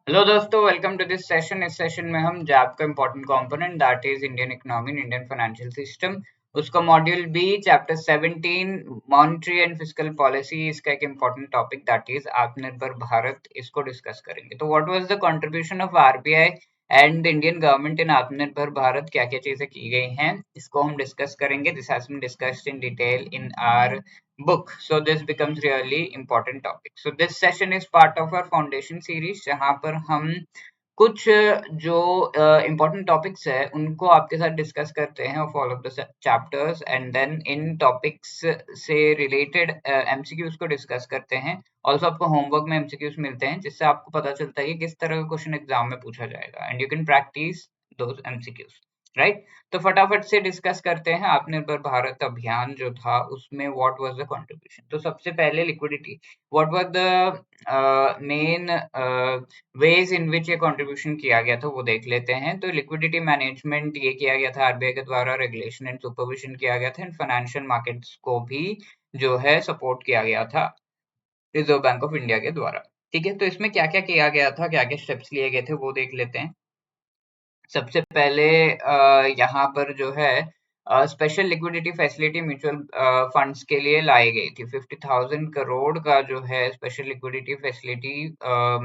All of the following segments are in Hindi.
हेलो दोस्तों, वेलकम टू दिस सेशन। इस सेशन में हम जैप का important component that is Indian economy, Indian financial system, उसका module B chapter 17 monetary and fiscal policy, इसका एक इम्पोर्टेंट टॉपिक दैट इज आत्मनिर्भर भारत, इसको डिस्कस करेंगे। तो what was the contribution of RBI and the Indian government in आत्मनिर्भर भारत, क्या क्या चीजें की गई हैं, इसको हम डिस्कस करेंगे। This has been discussed in detail in our book, so this becomes really important topic. So this session is part of our foundation series, जहाँ पर हम कुछ जो important topics है उनको आपके साथ डिस्कस करते हैं of all of the chapters, and then in topics से रिलेटेड एमसीक्यूज को डिस्कस करते हैं। ऑल्सो आपको होमवर्क में एमसीक्यूज मिलते हैं, जिससे आपको पता चलता है कि किस तरह का क्वेश्चन एग्जाम में पूछा जाएगा, and you can practice those MCQs, right. तो फटाफट से डिस्कस करते हैं। आत्मनिर्भर भारत अभियान जो था उसमें व्हाट वाज द कंट्रीब्यूशन। तो सबसे पहले liquidity, what was the main ways in which ये कंट्रीब्यूशन किया गया था वो देख लेते हैं। तो लिक्विडिटी मैनेजमेंट ये किया गया था आरबीआई के द्वारा, रेगुलेशन एंड सुपरविजन किया गया था, एंड फाइनेंशियल मार्केट्स को भी जो है सपोर्ट किया गया था रिजर्व बैंक ऑफ इंडिया के द्वारा। ठीक है, तो इसमें क्या क्या किया गया था, क्या क्या स्टेप्स लिए गए थे वो देख लेते हैं। सबसे पहले यहाँ पर जो है special liquidity facility mutual funds के लिए लाई गई थी। 50,000 करोड़ का जो है special liquidity facility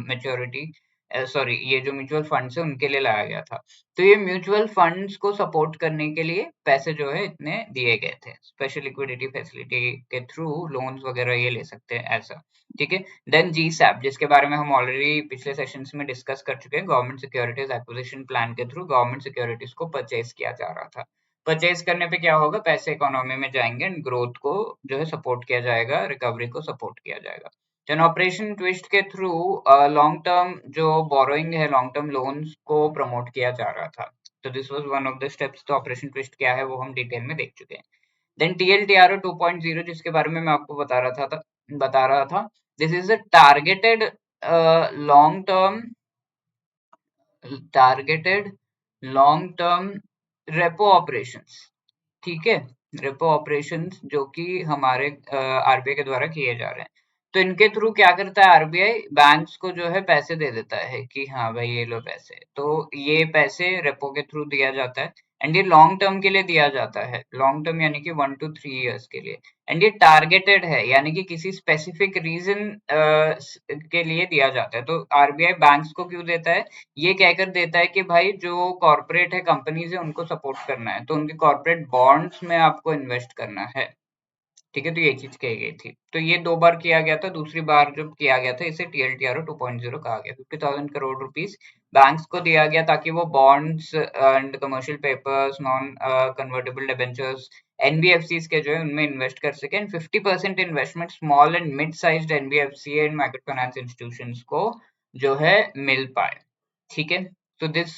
maturity, sorry, ये जो म्यूचुअल फंड्स है उनके लिए लाया गया था। तो ये म्यूचुअल फंड्स को सपोर्ट करने के लिए पैसे जो है इतने दिए गए थे। स्पेशल लिक्विडिटी फैसिलिटी के थ्रू लोन्स वगैरह ये ले सकते हैं, ऐसा। ठीक है। देन जीसैप, जिसके बारे में हम ऑलरेडी पिछले सेशंस में डिस्कस कर चुके हैं, गवर्नमेंट सिक्योरिटीज एक्विजिशन प्लान के थ्रू गवर्नमेंट सिक्योरिटीज को परचेज किया जा रहा था। परचेज करने पे क्या होगा, पैसे इकोनॉमी में जाएंगे एंड ग्रोथ को जो है सपोर्ट किया जाएगा, रिकवरी को सपोर्ट किया जाएगा। देन ऑपरेशन ट्विस्ट के थ्रू लॉन्ग टर्म जो बोरोइंग है, लॉन्ग टर्म लोन्स को प्रमोट किया जा रहा था। तो this was one of the steps. तो ऑपरेशन ट्विस्ट क्या है वो हम डिटेल में देख चुके हैं। देन टीएलटीआरओ 2.0, जिसके बारे में मैं आपको बता रहा था, this is a long term targeted long term repo operations. ठीक है, रेपो ऑपरेशंस जो कि हमारे आरबीआई के द्वारा किए जा रहे हैं। तो इनके थ्रू क्या करता है आरबीआई, बैंक्स को जो है पैसे दे देता है कि हाँ भाई ये लो पैसे। तो ये पैसे रेपो के थ्रू दिया जाता है, एंड ये लॉन्ग टर्म के लिए दिया जाता है। लॉन्ग टर्म यानी कि 1 to 3 years के लिए, एंड ये टारगेटेड है, यानी कि किसी स्पेसिफिक रीजन के लिए दिया जाता है। तो आरबीआई बैंक्स को क्यों देता है, ये कहकर देता है कि भाई जो कॉर्पोरेट है, कंपनीज है, उनको सपोर्ट करना है, तो उनके कॉर्पोरेट बॉन्ड्स में आपको इन्वेस्ट करना है। ठीक है, तो ये चीज कही गई थी। तो ये 2 बार किया गया था। दूसरी बार जब किया गया था इसे टीएलटीआरओ 2.0 कहा गया। 50,000 करोड़ रुपीस बैंक्स को दिया गया ताकि वो bonds and commercial papers, non convertible debentures, NBFCs के जो है उनमें इन्वेस्ट कर सके, and 50% investment small and mid sized NBFC and micro finance institutions को जो है मिल पाए। ठीक है, so this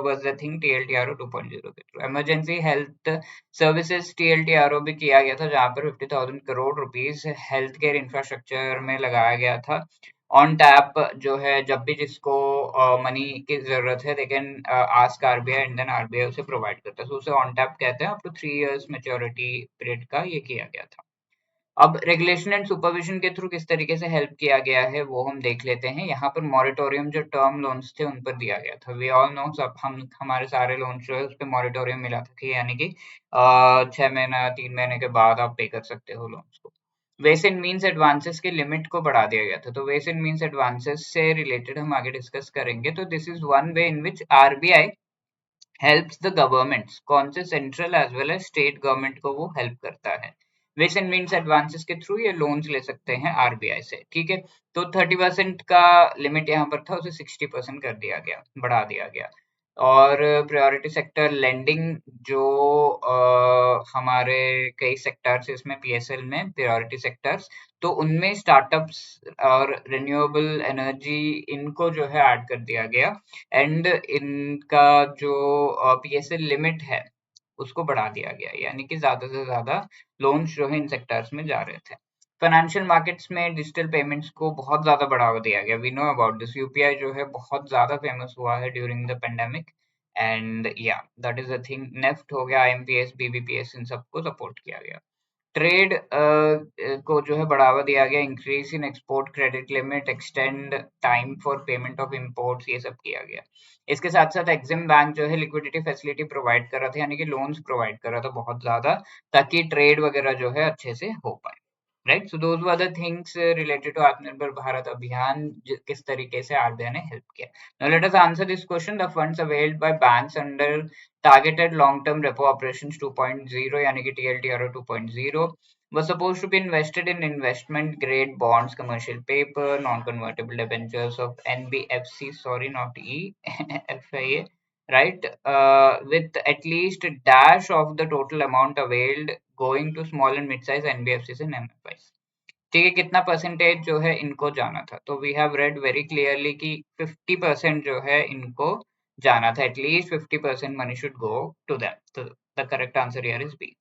was the thing TLTRO 2.0 के थ्रू। इमरजेंसी हेल्थ सर्विसेज टीएलटीआरओ भी किया गया था, जहां पर 50,000 crore rupees health care infrastructure में लगाया गया था। ऑन टैप जो है, जब भी जिसको मनी की जरूरत है, they can ask RBI and then RBI उसे प्रोवाइड करता है। so उसे ऑन टैप कहते हैं। Up to 3 years maturity period का ये किया गया था। अब रेगुलेशन एंड सुपरविजन के थ्रू किस तरीके से हेल्प किया गया है वो हम देख लेते हैं। यहाँ पर मॉरिटोरियम जो टर्म लोन्स थे उन पर दिया गया था। वी ऑल नो, सब हम हमारे सारे लोन जो है उस पर मॉरिटोरियम मिला था कि यानी कि 6 महीना 3 महीने के बाद आप पे कर सकते हो लोन्स को। वेस एंड मीन्स एडवांसेस की लिमिट को बढ़ा दिया गया था। तो वेस एंड मीन्स एडवांसेस से रिलेटेड हम आगे डिस्कस करेंगे। तो this is one way in which RBI helps the governments, कौन से central as well as state government को वो हेल्प करता है। वेस एंड मीन्स एडवांसेस के थ्रू ये लोन्स ले सकते हैं आरबीआई से। ठीक है, तो 30% का लिमिट यहाँ पर था, उसे 60% कर दिया गया, बढ़ा दिया गया। और प्रायोरिटी सेक्टर लेंडिंग जो हमारे कई सेक्टर्स इसमें पीएसएल में प्रायोरिटी सेक्टर्स, तो उनमें स्टार्टअप्स और रिन्यूएबल एनर्जी, इनको जो है ऐड कर दिया गया, एंड इनका जो पीएसएल लिमिट है उसको बढ़ा दिया गया, यानी कि ज्यादा से ज्यादा लोन्स जो है इन सेक्टर्स में जा रहे थे। फाइनेंशियल मार्केट्स में डिजिटल पेमेंट्स को बहुत ज्यादा बढ़ावा दिया गया। We know about this, UPI जो है बहुत ज्यादा फेमस हुआ है ड्यूरिंग द पेंडेमिक, एंड या that is the thing. NEFT हो गया, आईएमपीएस, बीबीपीएस, इन सबको सपोर्ट किया गया। ट्रेड को जो है बढ़ावा दिया गया, increase in export credit limit, extend time for payment of imports, ये सब किया गया। इसके साथ साथ एग्जिम बैंक जो है लिक्विडिटी फैसिलिटी प्रोवाइड कर रहा था, यानी कि लोन्स प्रोवाइड कर रहा था बहुत ज्यादा, ताकि ट्रेड वगैरह जो है अच्छे से हो पाए। Right, so those were the things related to Atmanirbhar Bharat अभियान, किस तरीके से आरबीआई ने हेल्प किया। Now let us answer this question. The funds availed bye banks under targeted long term repo operations 2.0 यानी कि टीएलटीआरओ 2.0 was supposed to be invested in investment grade bonds, commercial paper, non-convertible debentures of NBFC, sorry, not FIA, right? With at least a dash of the total amount availed going to small and mid-size NBFCs and MFIs. ठीक है, कितना परसेंटेज जो है इनको जाना था, तो we have read very clearly कि 50% जो है इनको जाना था, at least 50% money should go to them, तो the correct answer here is B.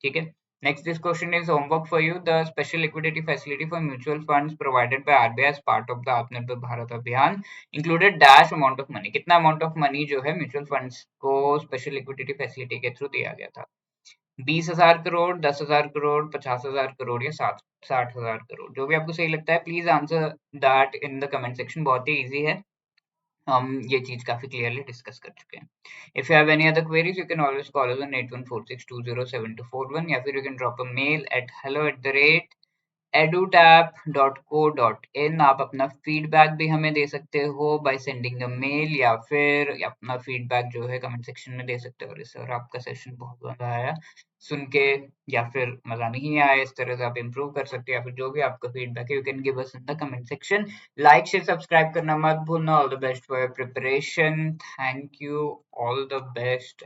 ठीक है, next this question is homework for you. The special liquidity facility for mutual funds provided by RBI as part of the Atmanirbhar Bharat Abhiyan included dash amount of money. कितना amount of money जो है म्यूचुअल फंड्स को स्पेशल लिक्विडिटी फैसिलिटी के थ्रू दिया गया था? 20,000 करोड़, 10,000 करोड़, 50,000 करोड़ या 60,000 करोड़, जो भी आपको सही लगता है please answer that in the comment section. बहुत ही इजी है, हम ये चीज काफी क्लियरली डिस्कस कर चुके हैं। If you have any other queries you can always call us on 8146207241 या फिर you can drop a mail at hello@edutap.co.in। आप अपना फीडबैक भी हमें दे सकते हो बाय सेंडिंग अ मेल, या फिर अपना फीडबैक जो है कमेंट सेक्शन में दे सकते हो। सर आपका सेशन बहुत मजा आया सुन के, या फिर मजा नहीं आया, इस तरह से आप इम्प्रूव कर सकते हो, या फिर जो भी आपका फीडबैक है you can give us in the comment section. Like share subscribe करना मत भूलना। All the best for your preparation. Thank you, all the best.